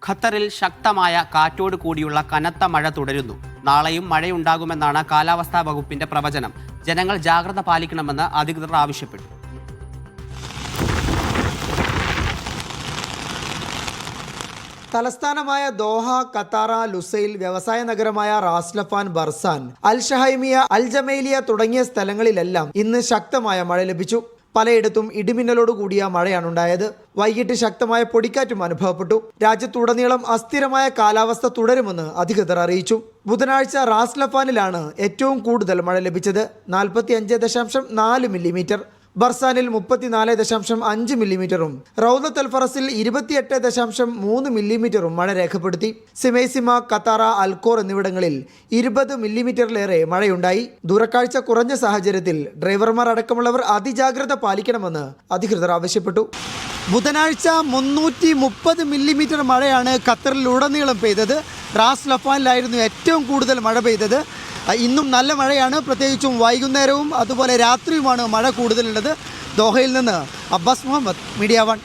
ഖത്തറിൽ ശക്തമായ കാറ്റോട് കൂടിയുള്ള കനത്ത മഴ തുടരുന്നു. നാളെയും മഴയുണ്ടാകുമെന്നാണ് കാലാവസ്ഥാ വകുപ്പിന്റെ പ്രവചനം. ജനങ്ങൾ ജാഗ്രത പാലിക്കണമെന്ന് അധികൃതർ ആവശ്യപ്പെട്ടു. തലസ്ഥാനമായ ദോഹ, ഖത്താറ, ലുസൈൽ, വ്യവസായ നഗരമായ റാസ് ലഫാൻ, ബർസാൻ, അൽ ഷഹൈമിയ, അൽ ജമൈലിയ തുടങ്ങിയ സ്ഥലങ്ങളിലെല്ലാം ഇന്ന് ശക്തമായ മഴ ലഭിച്ചു. പലയിടത്തും ഇടിമിന്നലോട് കൂടിയ മഴയാണുണ്ടായത്. വൈകിട്ട് ശക്തമായ പൊടിക്കാറ്റും അനുഭവപ്പെട്ടു. രാജ്യത്തുടനീളം അസ്ഥിരമായ കാലാവസ്ഥ തുടരുമെന്ന് അധികൃതർ അറിയിച്ചു. ബുധനാഴ്ച റാസ് ലഫാനിലാണ് ഏറ്റവും കൂടുതൽ മഴ ലഭിച്ചത്, 45.4 മില്ലിമീറ്റർ. ബർസാനിൽ 34.5 മില്ലിമീറ്ററും റൗദത്ത് അൽ ഫറസിൽ 28.3 മില്ലിമീറ്ററും മഴ രേഖപ്പെടുത്തി. സിമൈസിമ, ഖത്താറ, അൽക്കോർ എന്നിവിടങ്ങളിൽ 20 മില്ലിമീറ്ററിലേറെ മഴയുണ്ടായി. ദൂരക്കാഴ്ച കുറഞ്ഞ സാഹചര്യത്തിൽ ഡ്രൈവർമാർ അടക്കമുള്ളവർ അതിജാഗ്രത പാലിക്കണമെന്ന് അധികൃതർ ആവശ്യപ്പെട്ടു. ബുധനാഴ്ച 330 മില്ലിമീറ്റർ മഴയാണ് ഖത്തറിലുടനീളം പെയ്തത്. റാസ് ലഫാനിലായിരുന്നു ഏറ്റവും കൂടുതൽ മഴ പെയ്തത്. ഇന്നും നല്ല മഴയാണ്, പ്രത്യേകിച്ചും വൈകുന്നേരവും അതുപോലെ രാത്രിയുമാണ് മഴ കൂടുതലുള്ളത്. ദോഹയിൽ നിന്ന് അബ്ബാസ് മുഹമ്മദ്, മീഡിയ 1.